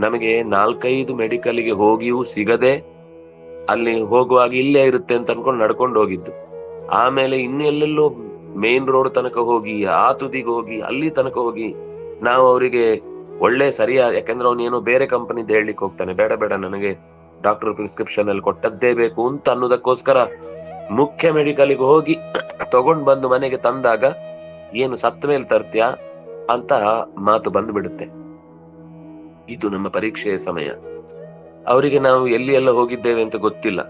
ನಮಗೆ 4-5 ಮೆಡಿಕಲ್ಗೆ ಹೋಗಿಯೂ ಸಿಗದೆ ಅಲ್ಲಿ ಹೋಗುವಾಗ ಇಲ್ಲೇ ಇರುತ್ತೆ ಅಂತ ಅನ್ಕೊಂಡು ನಡ್ಕೊಂಡು ಹೋಗಿದ್ದು. ಆಮೇಲೆ ಇನ್ನೆಲ್ಲೆಲ್ಲೋ ಮೇನ್ ರೋಡ್ ತನಕ ಹೋಗಿ, ಆ ತುದಿಗೆ ಹೋಗಿ, ಅಲ್ಲಿ ತನಕ ಹೋಗಿ ನಾವು ಅವರಿಗೆ ಒಳ್ಳೆ ಯಾಕಂದ್ರೆ ಅವನೇನೋ ಬೇರೆ ಕಂಪನಿದ್ ಹೇಳಲಿಕ್ಕೆ ಹೋಗ್ತಾನೆ, ಬೇಡ ಬೇಡ ನನಗೆ ಡಾಕ್ಟರ್ ಪ್ರಿಸ್ಕ್ರಿಪ್ಷನ್ ಅಲ್ಲಿ ಕೊಟ್ಟದ್ದೇ ಬೇಕು ಅಂತ ಅನ್ನೋದಕ್ಕೋಸ್ಕರ ಮುಖ್ಯ ಮೆಡಿಕಲ್ಗೆ ಹೋಗಿ ತಗೊಂಡ್ ಬಂದು ಮನೆಗೆ ತಂದಾಗ ಏನು ಸತ್ತ ಮೇಲೆ ತರ್ತ್ಯಾ ಅಂತ ಮಾತು ಬಂದು ಬಿಡುತ್ತೆ. ಇದು ನಮ್ಮ ಪರೀಕ್ಷೆಯ ಸಮಯ. ಅವರಿಗೆ ನಾವು ಎಲ್ಲಿ ಎಲ್ಲ ಹೋಗಿದ್ದೇವೆ ಅಂತ ಗೊತ್ತಿಲ್ಲ.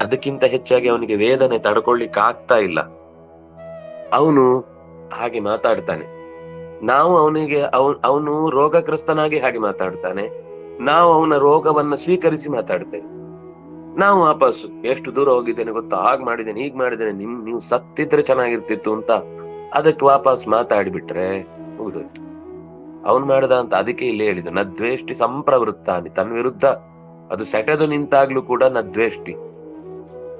ಅದಕ್ಕಿಂತ ಹೆಚ್ಚಾಗಿ ಅವನಿಗೆ ವೇದನೆ ತಡ್ಕೊಳ್ಳಿಕ್ಕೆ ಆಗ್ತಾ ಇಲ್ಲ. ಅವನು ಹಾಗೆ ಮಾತಾಡ್ತಾನೆ. ನಾವು ಅವನು ರೋಗಗ್ರಸ್ತನಾಗಿ ಹಾಗೆ ಮಾತಾಡ್ತಾನೆ. ನಾವು ಅವನ ರೋಗವನ್ನ ಸ್ವೀಕರಿಸಿ ಮಾತಾಡ್ತೇವೆ. ನಾವು ವಾಪಸ್ ಎಷ್ಟು ದೂರ ಹೋಗಿದ್ದೇನೆ ಗೊತ್ತಾ, ಹಾಗೆ ಮಾಡಿದ್ದೇನೆ, ಹೀಗ್ ಮಾಡಿದ್ದೇನೆ, ನೀವು ಸತ್ತಿದ್ರೆ ಚೆನ್ನಾಗಿರ್ತಿತ್ತು ಅಂತ ಅದಕ್ಕೆ ವಾಪಸ್ ಮಾತಾಡಿಬಿಟ್ರೆ ಮುಗಿದೋಯ್ತು. ಅವನು ಮಾಡ್ದ ಅಂತ. ಅದಕ್ಕೆ ಇಲ್ಲಿ ಹೇಳಿದ ನ ದ್ವೇಷ್ಟಿ ಸಂಪ್ರವೃತ್ತಾನಿ, ತನ್ನ ವಿರುದ್ಧ ಅದು ಸೆಟೆದು ನಿಂತಾಗ್ಲೂ ಕೂಡ ನ ದ್ವೇಷ್ಟಿ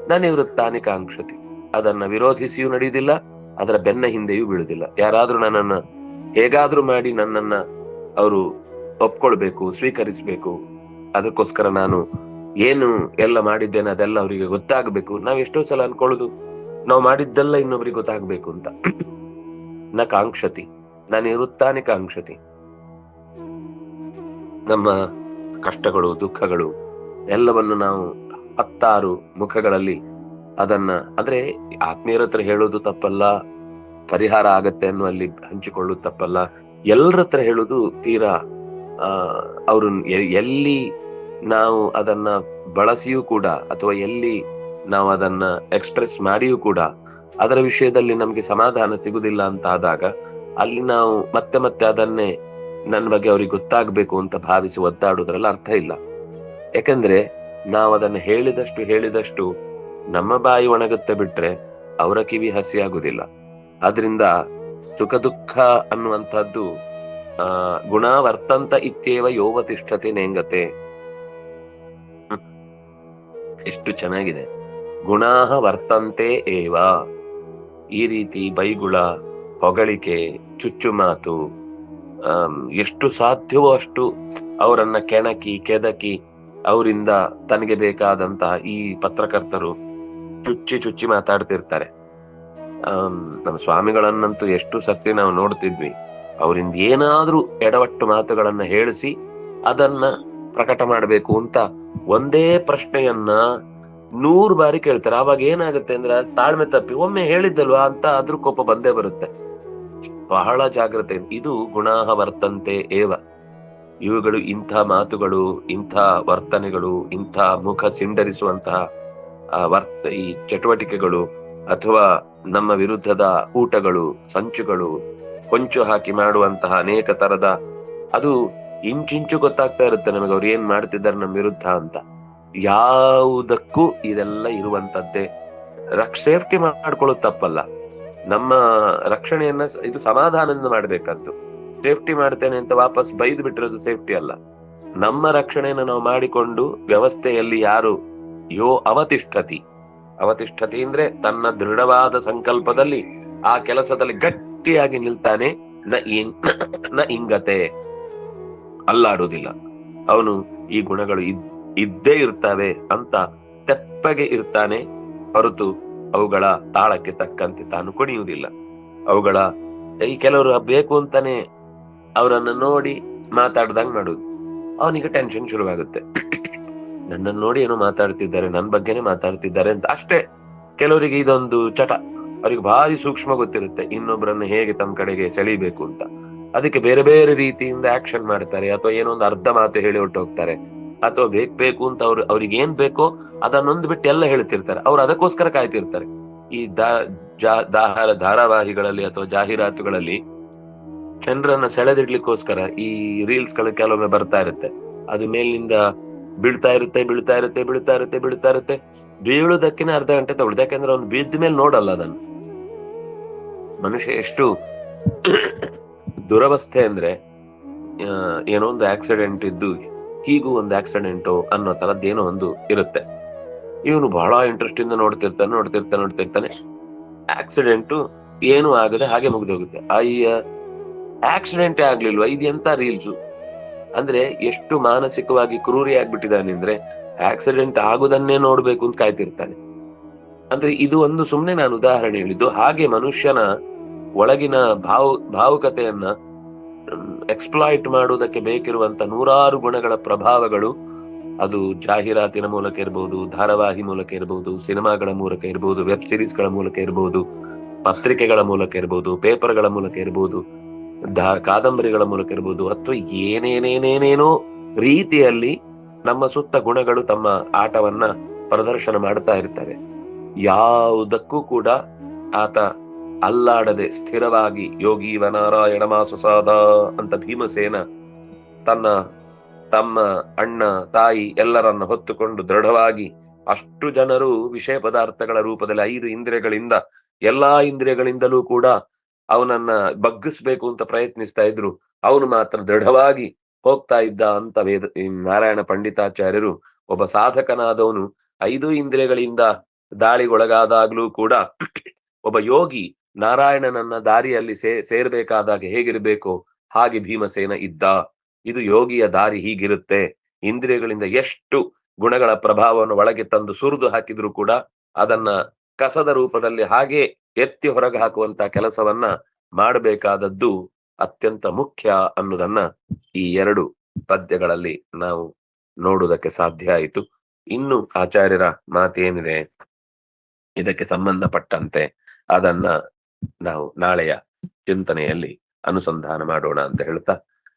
ನ ನಿವೃತ್ತಾನಿ ಕಾಂಕ್ಷತಿ, ಅದನ್ನ ವಿರೋಧಿಸಿಯೂ ನಡೆಯುವುದಿಲ್ಲ, ಅದರ ಬೆನ್ನ ಹಿಂದೆಯೂ ಬೀಳುವುದಿಲ್ಲ. ಯಾರಾದ್ರೂ ನನ್ನನ್ನ ಹೇಗಾದ್ರೂ ಮಾಡಿ ನನ್ನನ್ನ ಅವರು ಒಪ್ಕೊಳ್ಬೇಕು, ಸ್ವೀಕರಿಸ್ಬೇಕು, ಅದಕ್ಕೋಸ್ಕರ ನಾನು ಏನು ಎಲ್ಲ ಮಾಡಿದ್ದೇನೆ ಅದೆಲ್ಲ ಅವರಿಗೆ ಗೊತ್ತಾಗಬೇಕು. ನಾವ್ ಎಷ್ಟೋ ಸಲ ಅನ್ಕೊಳ್ಳೋದು ನಾವು ಮಾಡಿದ್ದೆಲ್ಲ ಇನ್ನೊಬ್ರಿಗೆ ಗೊತ್ತಾಗ್ಬೇಕು ಅಂತ. ನ ಕಾಂಕ್ಷತಿ ನ ನಿವೃತ್ತಾನಿ ಕಾಂಕ್ಷತಿ. ನಮ್ಮ ಕಷ್ಟಗಳು, ದುಃಖಗಳು ಎಲ್ಲವನ್ನು ನಾವು 10 ಮುಖಗಳಲ್ಲಿ ಅದನ್ನ, ಅಂದ್ರೆ ಆತ್ಮೀಯರ ಹತ್ರ ಹೇಳೋದು ತಪ್ಪಲ್ಲ, ಪರಿಹಾರ ಆಗತ್ತೆ ಅನ್ನುವಲ್ಲಿ ಹಂಚಿಕೊಳ್ಳೋದು ತಪ್ಪಲ್ಲ. ಎಲ್ಲರ ಹತ್ರ ಹೇಳೋದು ತೀರಾ ಅವ್ರು ಎಲ್ಲಿ ನಾವು ಅದನ್ನ ಬಳಸಿಯೂ ಕೂಡ ಅಥವಾ ಎಲ್ಲಿ ನಾವು ಅದನ್ನ ಎಕ್ಸ್ಪ್ರೆಸ್ ಮಾಡಿಯೂ ಕೂಡ ಅದರ ವಿಷಯದಲ್ಲಿ ನಮ್ಗೆ ಸಮಾಧಾನ ಸಿಗುದಿಲ್ಲ ಅಂತ ಆದಾಗ ಅಲ್ಲಿ ನಾವು ಮತ್ತೆ ಮತ್ತೆ ಅದನ್ನೇ ನನ್ನ ಬಗ್ಗೆ ಅವ್ರಿಗೆ ಗೊತ್ತಾಗ್ಬೇಕು ಅಂತ ಭಾವಿಸಿ ಒದ್ದಾಡುದ್ರಲ್ಲಿ ಅರ್ಥ ಇಲ್ಲ. ಯಾಕಂದ್ರೆ ನಾವು ಅದನ್ನ ಹೇಳಿದಷ್ಟು ನಮ್ಮ ಬಾಯಿ ಒಣಗುತ್ತೆ ಬಿಟ್ರೆ ಅವರ ಕಿವಿ ಹಸಿ ಆಗುದಿಲ್ಲ. ಆದ್ರಿಂದ ಸುಖ ದುಃಖ ಅನ್ನುವಂಥದ್ದು ಗುಣ ವರ್ತಂತ ಇತ್ಯೇವ ಯೋವತಿಷ್ಠತೆ ನೇಂಗತೆ. ಎಷ್ಟು ಚೆನ್ನಾಗಿದೆ. ಗುಣಾಹ ವರ್ತಂತೆ ಏವ. ಈ ರೀತಿ ಬೈಗುಳ, ಹೊಗಳಿಕೆ, ಚುಚ್ಚು ಮಾತು, ಎಷ್ಟು ಸಾಧ್ಯವೋ ಅಷ್ಟು ಅವರನ್ನ ಕೆಣಕಿ ಕೆದಕಿ ಅವರಿಂದ ತನಗೆ ಬೇಕಾದಂತಹ ಈ ಪತ್ರಕರ್ತರು ಚುಚ್ಚಿ ಮಾತಾಡ್ತಿರ್ತಾರೆ. ನಮ್ಮ ಸ್ವಾಮಿಗಳನ್ನಂತೂ ಎಷ್ಟು ಸರ್ತಿ ನಾವು ನೋಡ್ತಿದ್ವಿ. ಅವರಿಂದ ಏನಾದ್ರೂ ಎಡವಟ್ಟು ಮಾತುಗಳನ್ನ ಹೇಳಿಸಿ ಅದನ್ನ ಪ್ರಕಟ ಮಾಡ್ಬೇಕು ಅಂತ ಒಂದೇ ಪ್ರಶ್ನೆಯನ್ನ 100 ಬಾರಿ ಕೇಳ್ತಾರೆ. ಆವಾಗ ಏನಾಗುತ್ತೆ ಅಂದ್ರೆ ತಾಳ್ಮೆ ತಪ್ಪಿ ಒಮ್ಮೆ ಹೇಳಿದ್ದಲ್ವಾ ಅಂತ ಅದ್ರ ಕೋಪ ಬಂದೇ ಬರುತ್ತೆ. ಬಹಳ ಜಾಗ್ರತೆ. ಇದು ಗುಣಾಹ ವರ್ತಂತೆ ಏವ. ಇವುಗಳು, ಇಂಥ ಮಾತುಗಳು, ಇಂಥ ವರ್ತನೆಗಳು, ಇಂಥ ಮುಖ ಸಿಂಡರಿಸುವಂತಹ ಈ ಚಟುವಟಿಕೆಗಳು ಅಥವಾ ನಮ್ಮ ವಿರುದ್ಧದ ಊಟಗಳು, ಸಂಚುಗಳು, ಕೊಂಚು ಹಾಕಿ ಮಾಡುವಂತಹ ಅನೇಕ ತರದ, ಅದು ಇಂಚಿಂಚು ಗೊತ್ತಾಗ್ತಾ ಇರುತ್ತೆ ನಮಗೆ ಅವ್ರು ಏನ್ ಮಾಡ್ತಿದ್ದಾರೆ ನಮ್ಮ ವಿರುದ್ಧ ಅಂತ. ಯಾವುದಕ್ಕೂ ಇದೆಲ್ಲ ಇರುವಂತದ್ದೇ. ಸೇಫ್ಟಿ ಮಾಡ್ಕೊಳ್ಳೋದು ತಪ್ಪಲ್ಲ. ನಮ್ಮ ರಕ್ಷಣೆಯನ್ನ ಇದು ಸಮಾಧಾನದಿಂದ ಮಾಡ್ಬೇಕಾದ್ದು. ಸೇಫ್ಟಿ ಮಾಡ್ತೇನೆ ಅಂತ ವಾಪಸ್ ಬೈದು ಬಿಟ್ಟಿರೋದು ಸೇಫ್ಟಿ ಅಲ್ಲ. ನಮ್ಮ ರಕ್ಷಣೆಯನ್ನು ನಾವು ಮಾಡಿಕೊಂಡು ವ್ಯವಸ್ಥೆಯಲ್ಲಿ ಯಾರು ಅವತಿಷ್ಠತಿ. ಅವತಿಷ್ಠತಿ ಅಂದ್ರೆ ತನ್ನ ದೃಢವಾದ ಸಂಕಲ್ಪದಲ್ಲಿ ಆ ಕೆಲಸದಲ್ಲಿ ಗಟ್ಟಿಯಾಗಿ ನಿಲ್ತಾನೆ. ನ ಇಂಗತೆ, ಅಲ್ಲಾಡುವುದಿಲ್ಲ. ಅವನು ಈ ಗುಣಗಳು ಇದ್ದೇ ಇರ್ತವೆ ಅಂತ ತೆಪ್ಪಗೆ ಇರ್ತಾನೆ ಹೊರತು ಅವುಗಳ ತಾಳಕ್ಕೆ ತಕ್ಕಂತೆ ತಾನು ಕುಣಿಯುವುದಿಲ್ಲ. ಅವುಗಳ ಈ ಕೆಲವರು ಬೇಕು ಅಂತಾನೆ ಅವರನ್ನ ನೋಡಿ ಮಾತಾಡ್ದಂಗ್ ಮಾಡುದು. ಅವನಿಗೆ ಟೆನ್ಷನ್ ಶುರುವಾಗುತ್ತೆ. ನನ್ನನ್ನು ನೋಡಿ ಏನೋ ಮಾತಾಡ್ತಿದ್ದಾರೆ, ನನ್ನ ಬಗ್ಗೆನೆ ಮಾತಾಡ್ತಿದ್ದಾರೆ ಅಂತ ಅಷ್ಟೇ. ಕೆಲವರಿಗೆ ಇದೊಂದು ಚಟ, ಅವ್ರಿಗೆ ಭಾರಿ ಸೂಕ್ಷ್ಮ ಗೊತ್ತಿರುತ್ತೆ ಇನ್ನೊಬ್ಬರನ್ನ ಹೇಗೆ ತಮ್ಮ ಕಡೆಗೆ ಸೆಳಿಬೇಕು ಅಂತ. ಅದಕ್ಕೆ ಬೇರೆ ಬೇರೆ ರೀತಿಯಿಂದ ಆಕ್ಷನ್ ಮಾಡ್ತಾರೆ, ಅಥವಾ ಏನೋ ಒಂದು ಅರ್ಧ ಮಾತು ಹೇಳಿ ಹೊರಟೋಗ್ತಾರೆ, ಅಥವಾ ಬೇಕು ಅಂತ ಅವ್ರಿಗೆ ಏನ್ ಬೇಕೋ ಅದನ್ನೊಂದು ಬಿಟ್ಟು ಎಲ್ಲ ಹೇಳ್ತಿರ್ತಾರೆ. ಅವ್ರು ಅದಕ್ಕೋಸ್ಕರ ಕಾಯ್ತಿರ್ತಾರೆ. ಈ ಧಾರಾವಾಹಿಗಳಲ್ಲಿ ಅಥವಾ ಜಾಹೀರಾತುಗಳಲ್ಲಿ ಜನರನ್ನ ಸೆಳೆದಿಡ್ಲಿಕ್ಕೋಸ್ಕರ ಈ ರೀಲ್ಸ್ ಗಳು ಕೆಲವೊಮ್ಮೆ ಬರ್ತಾ ಇರುತ್ತೆ. ಅದು ಮೇಲಿನಿಂದ ಬೀಳ್ತಾ ಇರುತ್ತೆ, ಬೀಳ್ತಾ ಇರುತ್ತೆ, ಬೀಳ್ತಾ ಇರುತ್ತೆ, ಬೀಳ್ತಾ ಇರುತ್ತೆ. ಬೀಳುದಕ್ಕಿನ ಅರ್ಧ ಗಂಟೆ ತಗೊಳ್ಳುದು. ಯಾಕಂದ್ರೆ ಅವ್ನು ಬಿದ್ದ ಮೇಲೆ ನೋಡಲ್ಲ ಅದನ್ನು. ಮನುಷ್ಯ ಎಷ್ಟು ದುರವಸ್ಥೆ ಅಂದ್ರೆ, ಏನೋ ಒಂದು ಆಕ್ಸಿಡೆಂಟ್ ಇದ್ದು ಹೀಗೂ ಒಂದು ಆಕ್ಸಿಡೆಂಟು ಅನ್ನೋ ತರದ್ದೇನೋ ಒಂದು ಇರುತ್ತೆ. ಇವನು ಬಹಳ ಇಂಟ್ರೆಸ್ಟ್ ಇಂದ ನೋಡ್ತಿರ್ತಾನೆ. ಆಕ್ಸಿಡೆಂಟು ಏನು ಆಗದೆ ಹಾಗೆ ಮುಗಿದೋಗುತ್ತೆ. ಅಯ್ಯ, ಆಕ್ಸಿಡೆಂಟೇ ಆಗ್ಲಿಲ್ವಾ, ಇದೆಂತ ರೀಲ್ಸು ಅಂದ್ರೆ ಎಷ್ಟು ಮಾನಸಿಕವಾಗಿ ಕ್ರೂರಿ ಆಗ್ಬಿಟ್ಟಿದ್ದಾನೆ ಅಂದ್ರೆ ಆಕ್ಸಿಡೆಂಟ್ ಆಗುದನ್ನೇ ನೋಡ್ಬೇಕು ಅಂತ ಕಾಯ್ತಿರ್ತಾನೆ. ಅಂದ್ರೆ ಇದು ಒಂದು ಸುಮ್ನೆ ನಾನು ಉದಾಹರಣೆ ಹೇಳಿದ್ದು. ಹಾಗೆ ಮನುಷ್ಯನ ಒಳಗಿನ ಭಾವುಕತೆಯನ್ನ ಎಕ್ಸ್ಪ್ಲಾಯ್ಟ್ ಮಾಡುವುದಕ್ಕೆ ಬೇಕಿರುವಂತ ನೂರಾರು ಗುಣಗಳ ಪ್ರಭಾವಗಳು, ಅದು ಜಾಹೀರಾತಿನ ಮೂಲಕ ಇರಬಹುದು, ಧಾರಾವಾಹಿ ಮೂಲಕ ಇರಬಹುದು, ಸಿನಿಮಾಗಳ ಮೂಲಕ ಇರಬಹುದು, ವೆಬ್ ಸಿರೀಸ್ ಗಳ ಮೂಲಕ ಇರಬಹುದು, ಪತ್ರಿಕೆಗಳ ಮೂಲಕ ಇರಬಹುದು, ಪೇಪರ್ಗಳ ಮೂಲಕ ಇರಬಹುದು, ಕಾದಂಬರಿಗಳ ಮೂಲಕ ಇರಬಹುದು, ಅಥವಾ ಏನೇನೇನೇನೇನೋ ರೀತಿಯಲ್ಲಿ ನಮ್ಮ ಸುತ್ತ ಗುಣಗಳು ತಮ್ಮ ಆಟವನ್ನ ಪ್ರದರ್ಶನ ಮಾಡ್ತಾ ಇರ್ತಾರೆ. ಯಾವುದಕ್ಕೂ ಕೂಡ ಆತ ಅಲ್ಲಾಡದೆ ಸ್ಥಿರವಾಗಿ ಯೋಗೀವ ನಾರಾಯಣ ಮಾಸುಸಾದ ಅಂತ ಭೀಮಸೇನ ತಮ್ಮ ಅಣ್ಣ ತಾಯಿ ಎಲ್ಲರನ್ನ ಹೊತ್ತುಕೊಂಡು ದೃಢವಾಗಿ, ಅಷ್ಟು ಜನರು ವಿಷಯ ಪದಾರ್ಥಗಳ ರೂಪದಲ್ಲಿ 5 ಇಂದ್ರಿಯಗಳಿಂದ, ಎಲ್ಲಾ ಇಂದ್ರಿಯಗಳಿಂದಲೂ ಕೂಡ ಅವನನ್ನ ಬಗ್ಗಿಸ್ಬೇಕು ಅಂತ ಪ್ರಯತ್ನಿಸ್ತಾ ಇದ್ರು. ಅವನು ಮಾತ್ರ ದೃಢವಾಗಿ ಹೋಗ್ತಾ ಇದ್ದ ಅಂತ ನಾರಾಯಣ ಪಂಡಿತಾಚಾರ್ಯರು, ಒಬ್ಬ ಸಾಧಕನಾದವನು 5 ಇಂದ್ರಿಯಗಳಿಂದ ದಾಳಿಗೊಳಗಾದಾಗ್ಲೂ ಕೂಡ ಒಬ್ಬ ಯೋಗಿ ನಾರಾಯಣನನ್ನ ದಾರಿಯಲ್ಲಿ ಸೇರ್ಬೇಕಾದಾಗ ಹೇಗಿರ್ಬೇಕು ಹಾಗೆ ಭೀಮಸೇನ ಇದ್ದ. ಇದು ಯೋಗಿಯ ದಾರಿ ಹೀಗಿರುತ್ತೆ. ಇಂದ್ರಿಯಗಳಿಂದ ಎಷ್ಟು ಗುಣಗಳ ಪ್ರಭಾವವನ್ನು ಒಳಗೆ ತಂದು ಸುರಿದು ಹಾಕಿದ್ರು ಕೂಡ ಅದನ್ನ ಕಸದ ರೂಪದಲ್ಲಿ ಹಾಗೆ ಎತ್ತಿ ಹೊರಗೆ ಹಾಕುವಂತ ಕೆಲಸವನ್ನ ಮಾಡಬೇಕಾದದ್ದು ಅತ್ಯಂತ ಮುಖ್ಯ ಅನ್ನೋದನ್ನ ಈ 2 ಪದ್ಯಗಳಲ್ಲಿ ನಾವು ನೋಡುವುದಕ್ಕೆ ಸಾಧ್ಯ ಆಯಿತು. ಇನ್ನು ಆಚಾರ್ಯರ ಮಾತೇನಿದೆ ಇದಕ್ಕೆ ಸಂಬಂಧಪಟ್ಟಂತೆ ಅದನ್ನ ನಾವು ನಾಳೆಯ ಚಿಂತನೆಯಲ್ಲಿ ಅನುಸಂಧಾನ ಮಾಡೋಣ ಅಂತ ಹೇಳ್ತಾ,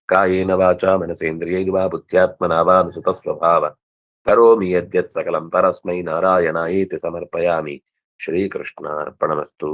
ಕಾಯೇನ ವಾಚಾ ಮನಸೇಂದ್ರಿಯೈರ್ವಾ ಬುದ್ಧ್ಯಾತ್ಮನಾ ವಾ ಅನುಸೃತ ಸ್ವಭಾವ ಕರೋಮಿ ಯದ್ಯತ್ ಸಕಲಂ ಪರಸ್ಮೈ ನಾರಾಯಣಾಯೇತಿ ಸಮರ್ಪಯಾಮಿ. ಶ್ರೀಕೃಷ್ಣಾರ್ಪಣಮಸ್ತು.